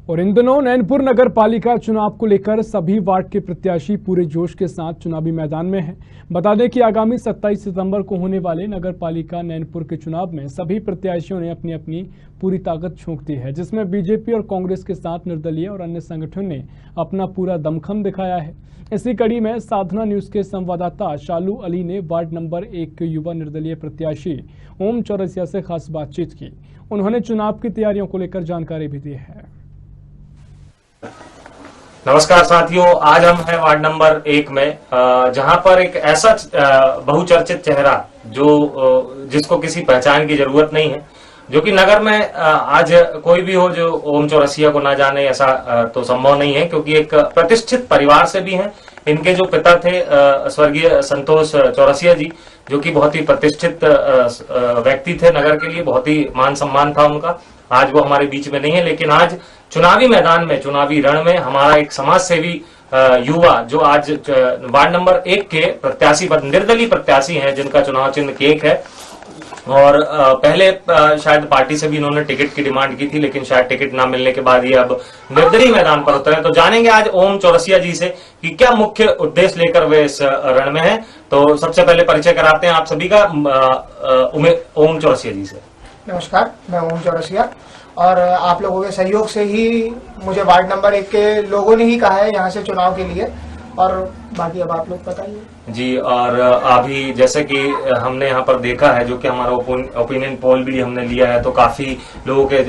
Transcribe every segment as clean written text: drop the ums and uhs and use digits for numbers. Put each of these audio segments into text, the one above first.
और इन दिनों नैनपुर नगर पालिका चुनाव को लेकर सभी वार्ड के प्रत्याशी पूरे जोश के साथ चुनावी मैदान में हैं। बता दें कि आगामी 27 सितंबर को होने वाले नगर पालिका नैनपुर के चुनाव में सभी प्रत्याशियों ने अपनी अपनी पूरी ताकत झोंक दी है, जिसमें बीजेपी और कांग्रेस के साथ निर्दलीय और अन्य संगठनों ने अपना पूरा दमखम दिखाया है। इसी कड़ी में साधना न्यूज के संवाददाता शालू अली ने वार्ड नंबर 1 के युवा निर्दलीय प्रत्याशी ओम चौरसिया से खास बातचीत की। उन्होंने चुनाव की तैयारियों को लेकर जानकारी भी दी है। नमस्कार साथियों, आज हम हैं वार्ड नंबर 1 में, जहां पर एक ऐसा बहुचर्चित चेहरा जिसको किसी पहचान की जरूरत नहीं है, जो कि नगर में आज कोई भी हो जो ओम चौरसिया को ना जाने, ऐसा तो संभव नहीं है, क्योंकि एक प्रतिष्ठित परिवार से भी हैं। इनके जो पिता थे स्वर्गीय संतोष चौरसिया जी, जो कि बहुत ही प्रतिष्ठित व्यक्ति थे, नगर के लिए बहुत ही मान सम्मान था उनका। आज वो हमारे बीच में नहीं है, लेकिन आज चुनावी मैदान में, चुनावी रण में हमारा एक समाज सेवी युवा, जो आज वार्ड नंबर 1 के प्रत्याशी निर्दलीय प्रत्याशी हैं, जिनका चुनाव चिन्ह केक है, और पहले शायद पार्टी से भी इन्होंने टिकट की डिमांड की थी, लेकिन शायद टिकट ना मिलने के बाद ये अब निर्दलीय मैदान पर उतरे। तो जानेंगे आज ओम चौरसिया जी से कि क्या मुख्य उद्देश्य लेकर वे इस रण में हैं। तो सबसे पहले परिचय कराते हैं आप सभी का ओम चौरसिया जी से। नमस्कार, मैं ओम चौरसिया, और आप लोगों के सहयोग से ही मुझे वार्ड नंबर 1 के लोगों ने ही कहा है यहाँ से चुनाव के लिए, और बाकी अब आप लोग बताइए जी। और अभी जैसे कि हमने यहाँ पर देखा है, जो कि हमारा ओपिनियन पोल भी हमने लिया है, तो काफी लोगों के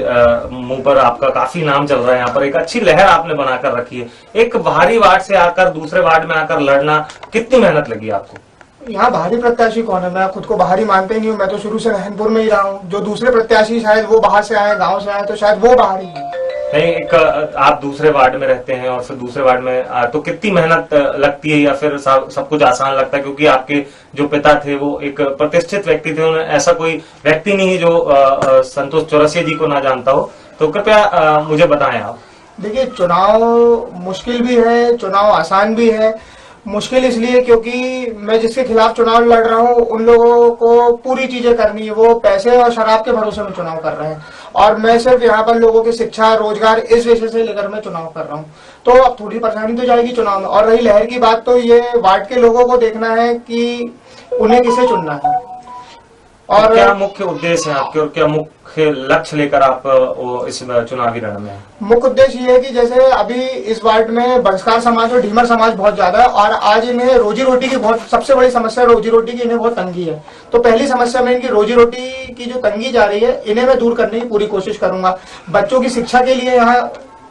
मुंह पर आपका काफी नाम चल रहा है। यहाँ पर एक अच्छी लहर आपने बनाकर रखी है। एक बाहरी वार्ड से आकर दूसरे वार्ड में आकर लड़ना, कितनी मेहनत लगी आपको? यहाँ बाहरी प्रत्याशी कौन है? मैं खुद को बाहरी मानते ही नहीं हूँ। मैं तो शुरू से नैनपुर में ही रहा हूँ। जो दूसरे प्रत्याशी शायद वो बाहर से आए, गांव से आए, तो शायद वो बाहरी है। नहीं, एक आप दूसरे वार्ड में रहते हैं और फिर दूसरे वार्ड में तो कितनी मेहनत लगती है, या फिर सब कुछ आसान लगता है? क्योंकि आपके जो पिता थे वो एक प्रतिष्ठित व्यक्ति थे, उन्हें ऐसा कोई व्यक्ति नहीं है जो संतोष चौरसिया जी को ना जानता हो। तो कृपया मुझे बताएं आप। देखिए, चुनाव मुश्किल भी है, चुनाव आसान भी है। मुश्किल इसलिए क्योंकि मैं जिसके खिलाफ चुनाव लड़ रहा हूँ, उन लोगों को पूरी चीजें करनी है। वो पैसे और शराब के भरोसे में चुनाव कर रहे हैं, और मैं सिर्फ यहाँ पर लोगों की शिक्षा, रोजगार, इस विषय से लेकर मैं चुनाव कर रहा हूँ। तो अब थोड़ी परेशानी तो जाएगी चुनाव में। और रही लहर की बात, तो ये वार्ड के लोगों को देखना है कि उन्हें किसे चुनना है, और क्या मुख्य उद्देश्य है आपके, और क्या मुख्य लक्ष्य लेकर आप इस चुनावी रण में? मुख्य उद्देश्य ये है कि जैसे अभी इस वार्ड में बंसकार समाज और ढीमर समाज बहुत ज्यादा है, और आज इन्हें रोजी रोटी की बहुत सबसे बड़ी समस्या रोजी रोटी की, इन्हें बहुत तंगी है। तो पहली समस्या में इनकी रोजी रोटी की जो तंगी जा रही है, इन्हें मैं दूर करने की पूरी कोशिश करूंगा। बच्चों की शिक्षा के लिए यहाँ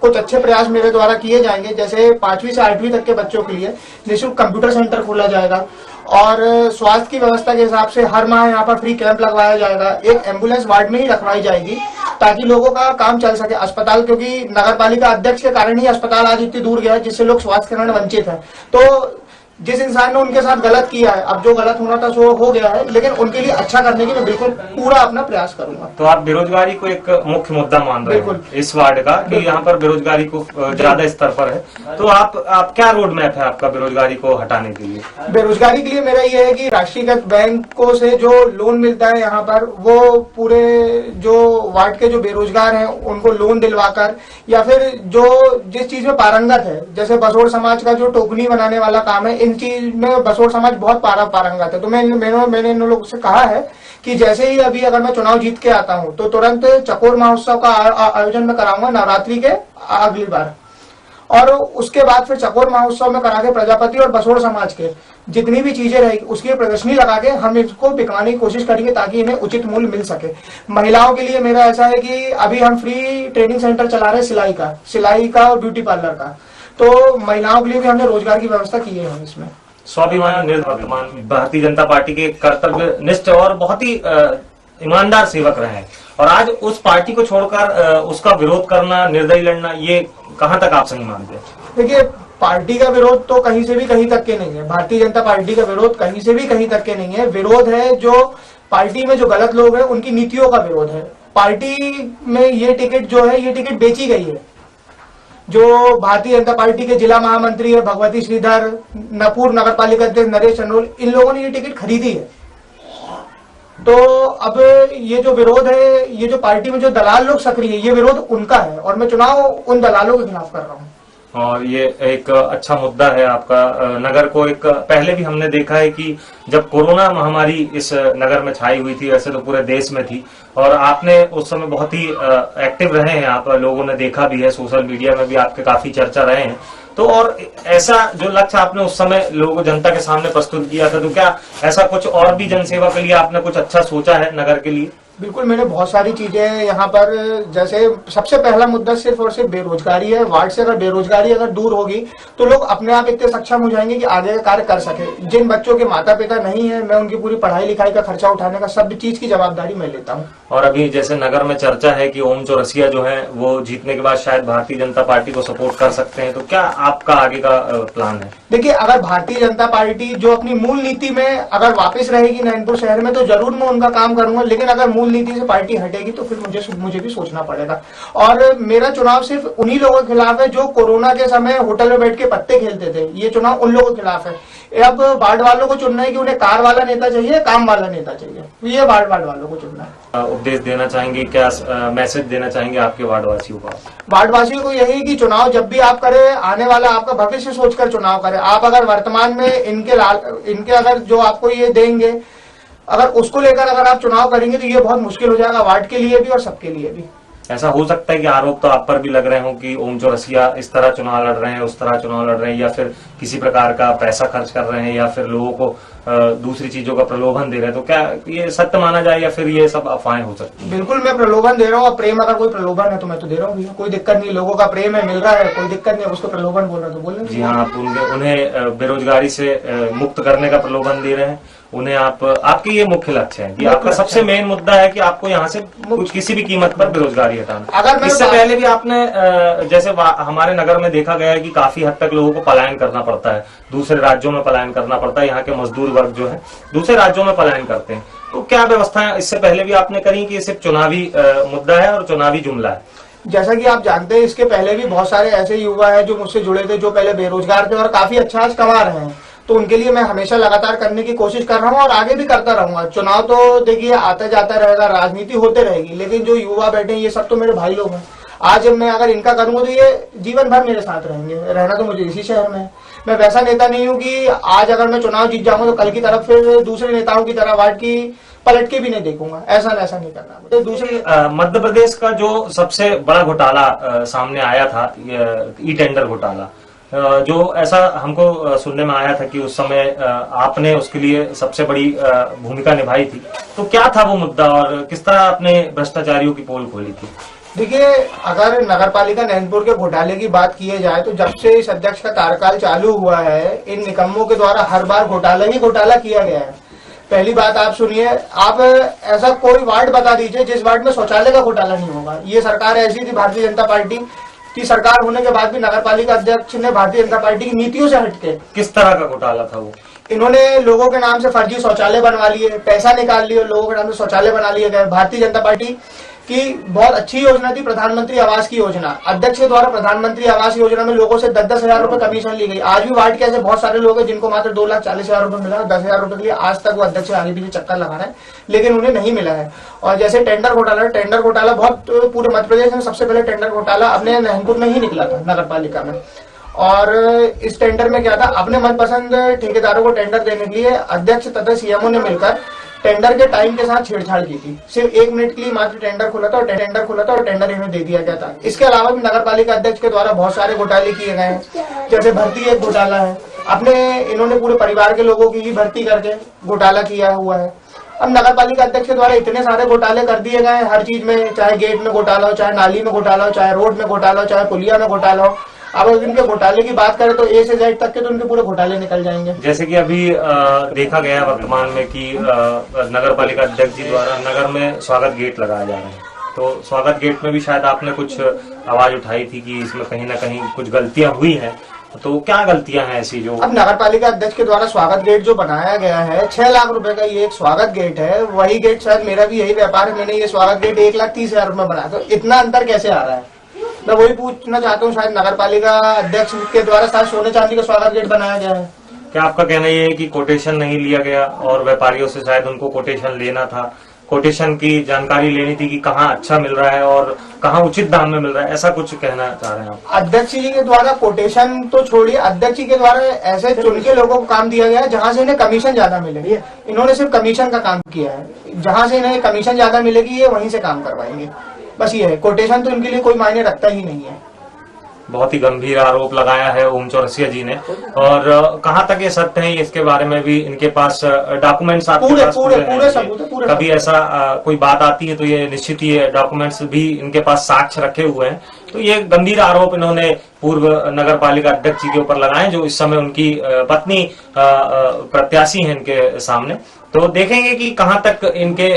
कुछ अच्छे प्रयास मेरे द्वारा किए जाएंगे। जैसे 5वीं से 8वीं तक के बच्चों के लिए निःशुल्क कंप्यूटर सेंटर खोला जाएगा, और स्वास्थ्य की व्यवस्था के हिसाब से हर माह यहाँ पर फ्री कैंप लगवाया जाएगा। एक एम्बुलेंस वार्ड में ही रखवाई जाएगी, ताकि लोगों का काम चल सके। अस्पताल, क्योंकि नगर पालिका अध्यक्ष के कारण ही अस्पताल आज इतनी दूर गया है, जिससे लोग स्वास्थ्य केंद्र वंचित है। तो जिस इंसान ने उनके साथ गलत किया है, अब जो गलत होना था सो हो गया है, लेकिन उनके लिए अच्छा करने की मैं बिल्कुल पूरा अपना प्रयास करूंगा। तो आप बेरोजगारी को एक मुख्य मुद्दा मान रहे हैं इस वार्ड का, कि यहाँ पर बेरोजगारी को ज्यादा स्तर पर है। तो आप क्या रोड मैप है आपका बेरोजगारी को हटाने के लिए? बेरोजगारी के लिए मेरा ये है कि राष्ट्रीयकृत बैंकों से जो लोन मिलता है यहाँ पर, वो पूरे जो वार्ड के जो बेरोजगार हैं उनको लोन दिलवाकर, या फिर जो जिस चीज में पारंगत है, जैसे बसोड़ समाज का जो टोकनी बनाने वाला काम है, इन चीज में बसोड़ समाज बहुत पारंगत है। तो मैंने इन लोगों से कहा है कि जैसे ही अभी अगर मैं चुनाव जीत के आता हूं, तो तुरंत चकोर महोत्सव का आयोजन में कराऊंगा नवरात्रि के अगली बार, और उसके बाद फिर चकोर महोत्सव में करा के प्रजापति और बसोड़ समाज के जितनी भी चीजें रहेगी उसकी प्रदर्शनी लगा के हम इसको बिकवाने की कोशिश करेंगे, ताकि इन्हें उचित मूल्य मिल सके। महिलाओं के लिए मेरा ऐसा है कि अभी हम फ्री ट्रेनिंग सेंटर चला रहे हैं, सिलाई का और ब्यूटी पार्लर का। तो महिलाओं के लिए भी हमने रोजगार की व्यवस्था की है। हम इसमें स्वाभिमान निर्वर्तमान भारतीय जनता पार्टी के कर्तव्यनिष्ठ और बहुत ही ईमानदार सेवक रहे हैं, और आज उस पार्टी को छोड़कर उसका विरोध करना, निर्दयी लड़ना, ये कहां तक आप सही मानते हैं? देखिए, पार्टी का विरोध तो कहीं से भी कहीं तक के नहीं है। भारतीय जनता पार्टी का विरोध कहीं से भी कहीं तक के नहीं है। विरोध है जो पार्टी में जो गलत लोग हैं उनकी नीतियों का विरोध है। पार्टी में ये टिकट जो है, ये टिकट बेची गई है। जो भारतीय जनता पार्टी के जिला महामंत्री है भगवती श्रीधर, पूर्व नगर पालिका अध्यक्ष नरेश चंडोल, इन लोगों ने ये टिकट खरीदी है। तो अब ये जो विरोध है, ये जो पार्टी में जो दलाल लोग सक्रिय है, ये विरोध उनका है और मैं चुनाव उन दलालों के खिलाफ कर रहा हूँ। और ये एक अच्छा मुद्दा है आपका। नगर को एक पहले भी हमने देखा है कि जब कोरोना महामारी इस नगर में छाई हुई थी, वैसे तो पूरे देश में थी, और आपने उस समय बहुत ही एक्टिव रहे हैं, आप लोगों ने देखा भी है, सोशल मीडिया में भी आपके काफी चर्चा रहे हैं। तो और ऐसा जो लक्ष्य आपने उस समय लोगों जनता के सामने प्रस्तुत किया था, तो क्या ऐसा कुछ और भी जनसेवा के लिए आपने कुछ अच्छा सोचा है नगर के लिए? बिल्कुल, मैंने बहुत सारी चीजें यहाँ पर, जैसे सबसे पहला मुद्दा सिर्फ और सिर्फ बेरोजगारी है। वार्ड से अगर बेरोजगारी अगर दूर होगी तो लोग अपने आप इतने सक्षम हो जाएंगे कि आगे का कार्य कर सके। जिन बच्चों के माता पिता नहीं है, मैं उनकी पूरी पढ़ाई लिखाई का खर्चा उठाने का सब चीज की जवाबदारी मैं लेता हूँ। और अभी जैसे नगर में चर्चा है कि ओम चौरसिया जो है वो जीतने के बाद शायद भारतीय जनता पार्टी को सपोर्ट कर सकते हैं, तो क्या आपका आगे का प्लान है? देखिए, अगर भारतीय जनता पार्टी जो अपनी मूल नीति में अगर वापस रहेगी नैनपुर शहर में, तो जरूर मैं उनका काम करूंगा। लेकिन अगर मूल नीति से पार्टी हटेगी तो फिर मुझे भी सोचना पड़ेगा। और मेरा चुनाव सिर्फ उन्हीं लोगों के खिलाफ है जो कोरोना के समय होटल में बैठ के पत्ते खेलते थे। ये चुनाव उन लोगों के खिलाफ है। अब वार्ड वालों को चुनना है कि उन्हें कार वाला नेता चाहिए, काम वाला नेता चाहिए, ये वार्ड वालों को चुनना है। उपदेश देना चाहेंगे, क्या मैसेज देना चाहेंगे आपके वार्डवासियों को? वार्डवासियों को यही कि चुनाव जब भी आप करें, आने वाला आपका भविष्य सोचकर चुनाव करें। आप अगर वर्तमान में इनके अगर जो आपको ये देंगे, अगर उसको लेकर अगर आप चुनाव करेंगे तो ये बहुत मुश्किल हो जाएगा, वार्ड के लिए भी और सबके लिए भी। ऐसा हो सकता है कि आरोप तो आप पर भी लग रहे हो कि ओम चौरसिया इस तरह चुनाव लड़ रहे हैं, उस तरह चुनाव लड़ रहे हैं, या फिर किसी प्रकार का पैसा खर्च कर रहे हैं, या फिर लोगों को दूसरी चीजों का प्रलोभन दे रहे हैं, तो क्या ये सत्य माना जाए या फिर ये सब अफवाहें हो सकती है? बिल्कुल, मैं प्रलोभन दे रहा हूँ। प्रेम अगर कोई प्रलोभन है तो मैं तो दे रहा हूँ, कोई दिक्कत नहीं। लोगों का प्रेम है, मिल रहा है, कोई दिक्कत नहीं। उसको प्रलोभन बोल रहा तो बोल रहे। जी हाँ, आप उन्हें बेरोजगारी से मुक्त करने का प्रलोभन दे रहे हैं उन्हें। आपके ये मुख्य लक्ष्य है कि आपका सबसे मेन मुद्दा है कि आपको यहाँ से किसी भी कीमत पर बेरोजगारी हटाना। अगर इससे पहले भी आपने जैसे हमारे नगर में देखा गया है कि काफी हद तक लोगों को पलायन करना पड़ता है, दूसरे राज्यों में पलायन करना पड़ता है। यहाँ के मजदूर वर्ग जो है दूसरे राज्यों में पलायन करते हैं, तो क्या व्यवस्थाएं इससे पहले भी आपने करी कि सिर्फ चुनावी मुद्दा है और चुनावी जुमला है? जैसा कि आप जानते हैं, इसके पहले भी बहुत सारे ऐसे युवा हैं जो मुझसे जुड़े थे, जो पहले बेरोजगार थे और काफी अच्छा आज कमा रहे हैं। तो उनके लिए मैं हमेशा लगातार करने की कोशिश कर रहा हूँ और आगे भी करता रहूंगा। चुनाव तो देखिए आता जाता रहेगा, राजनीति होते रहेगी, लेकिन जो युवा बैठे हैं ये सब तो मेरे भाई लोग हैं। आज मैं अगर इनका करूंगा तो ये जीवन भर मेरे साथ रहेंगे। रहना तो मुझे इसी शहर में है। मैं वैसा नेता नहीं हूँ कि आज अगर मैं चुनाव जीत जाऊंगा तो कल की तरफ फिर दूसरे नेताओं की तरह वार्ड की पलट के भी नहीं देखूंगा। ऐसा नहीं करना। तो दूसरे मध्य प्रदेश का जो सबसे बड़ा घोटाला सामने आया था, ई टेंडर घोटाला, जो ऐसा हमको सुनने में आया था कि उस समय आपने उसके लिए सबसे बड़ी भूमिका निभाई थी, तो क्या था वो मुद्दा और किस तरह आपने भ्रष्टाचारियों की पोल खोली थी? देखिए, अगर नगर पालिका नैनपुर के घोटाले की बात की जाए तो जब से इस अध्यक्ष का कार्यकाल चालू हुआ है, इन निकम्मों के द्वारा हर बार घोटाला ही घोटाला किया गया है। पहली बात आप सुनिए, आप ऐसा कोई वार्ड बता दीजिए जिस वार्ड में शौचालय का घोटाला नहीं होगा। ये सरकार ऐसी थी भारतीय जनता पार्टी की सरकार होने के बाद भी नगर पालिका अध्यक्ष ने भारतीय जनता पार्टी की नीतियों से हटके। किस तरह का घोटाला था वो? इन्होंने लोगों के नाम से फर्जी शौचालय बनवा लिए, पैसा निकाल लिए, लोगों के नाम से शौचालय बना लिए गए। भारतीय जनता पार्टी की बहुत अच्छी योजना थी प्रधानमंत्री आवास की योजना। अध्यक्ष के द्वारा प्रधानमंत्री आवास योजना में लोगों से 10-10 हजार रुपए कमीशन ली गई। आज भी वार्ड के ऐसे बहुत सारे लोग हैं जिनको मात्र 2,40,000 रुपए मिला। 10,000 रुपए के लिए आज तक वो अध्यक्ष आगे पीछे चक्कर लगा रहे हैं, लेकिन उन्हें नहीं मिला है। और जैसे टेंडर घोटाला बहुत पूरे मध्य प्रदेश में सबसे पहले टेंडर घोटाला अपने नैनपुर में ही निकला था, नगर पालिका में। और इस टेंडर में क्या था, अपने मनपसंद ठेकेदारों को टेंडर देने के लिए अध्यक्ष तथा सीएमओ ने मिलकर टेंडर के टाइम के साथ छेड़छाड़ की थी। सिर्फ 1 मिनट के लिए मात्र टेंडर खुला था और टेंडर इन्हें दे दिया गया था। इसके अलावा भी नगर पालिका अध्यक्ष के द्वारा बहुत सारे घोटाले किए गए हैं। जैसे भर्ती एक घोटाला है, इन्होंने पूरे परिवार के लोगों की ही भर्ती करके घोटाला किया हुआ है। अब नगर पालिका अध्यक्ष के द्वारा इतने सारे घोटाले कर दिए गए हैं हर चीज में, चाहे गेट में घोटाला हो, चाहे नाली में घोटाला हो, चाहे रोड में घोटाला हो, चाहे पुलिया में घोटाला हो। अब अगर इनके घोटाले की बात करें तो ए से जेड तक के तो उनके पूरे घोटाले निकल जाएंगे। जैसे कि अभी देखा गया वर्तमान में कि नगर पालिका अध्यक्ष जी द्वारा नगर में स्वागत गेट लगाए जा रहे हैं, तो स्वागत गेट में भी शायद आपने कुछ आवाज उठाई थी कि इसमें कहीं ना कहीं कुछ गलतियां हुई हैं, तो क्या गलतियां हैं ऐसी जो? अब नगर पालिका अध्यक्ष के द्वारा स्वागत गेट जो बनाया गया है, 6 लाख रुपए का ये एक स्वागत गेट है। वही गेट, शायद मेरा भी यही व्यापार है, मैंने ये स्वागत गेट 1,30,000 रुपए बनाया। तो इतना अंतर कैसे आ रहा है? मैं वही पूछना चाहता हूँ, शायद नगर पालिका अध्यक्ष के द्वारा शायद सोने चांदी का स्वागत गेट बनाया गया है। क्या आपका कहना ये है कि कोटेशन नहीं लिया गया और व्यापारियों से शायद उनको कोटेशन लेना था, कोटेशन की जानकारी लेनी थी कि कहाँ अच्छा मिल रहा है और कहाँ उचित दाम में मिल रहा है, ऐसा कुछ कहना चाह रहे हैं आप? अध्यक्ष जी के द्वारा कोटेशन तो छोड़िए, अध्यक्ष जी के द्वारा ऐसे चुन के लोगों को काम दिया गया है जहां से इन्हें कमीशन ज्यादा मिलेगी। इन्होंने सिर्फ कमीशन का काम किया है, जहां से इन्हें कमीशन ज्यादा मिलेगी ये वहीं से काम करवाएंगे, बस ये है। कोटेशन तो इनके लिए कोई मायने रखता ही नहीं है। बहुत ही गंभीर आरोप लगाया है ओम चौरसिया जी ने, और कहाँ तक ये सत्य है इसके बारे में भी इनके पास डॉक्यूमेंट्स पूरे सबूत है। कभी ऐसा कोई बात आती है तो ये निश्चित ही डॉक्यूमेंट्स भी इनके पास साक्ष्य रखे हुए हैं। तो ये गंभीर आरोप इन्होंने पूर्व नगर पालिका अध्यक्ष जी के ऊपर लगाए, जो इस समय उनकी पत्नी प्रत्याशी है इनके सामने। तो देखेंगे कि कहां तक इनके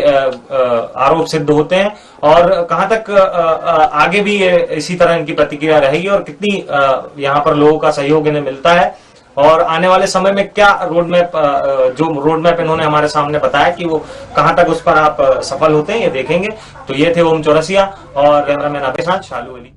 आरोप सिद्ध होते हैं और कहां तक आगे भी इसी तरह इनकी प्रतिक्रिया रहेगी और कितनी यहां पर लोगों का सहयोग इन्हें मिलता है, और आने वाले समय में क्या रोड मैप, जो रोड मैप इन्होंने हमारे सामने बताया कि वो कहां तक उस पर आप सफल होते हैं, ये देखेंगे। तो ये थे ओम चौरसिया और कैमरामैन आपके साथ शालू अली।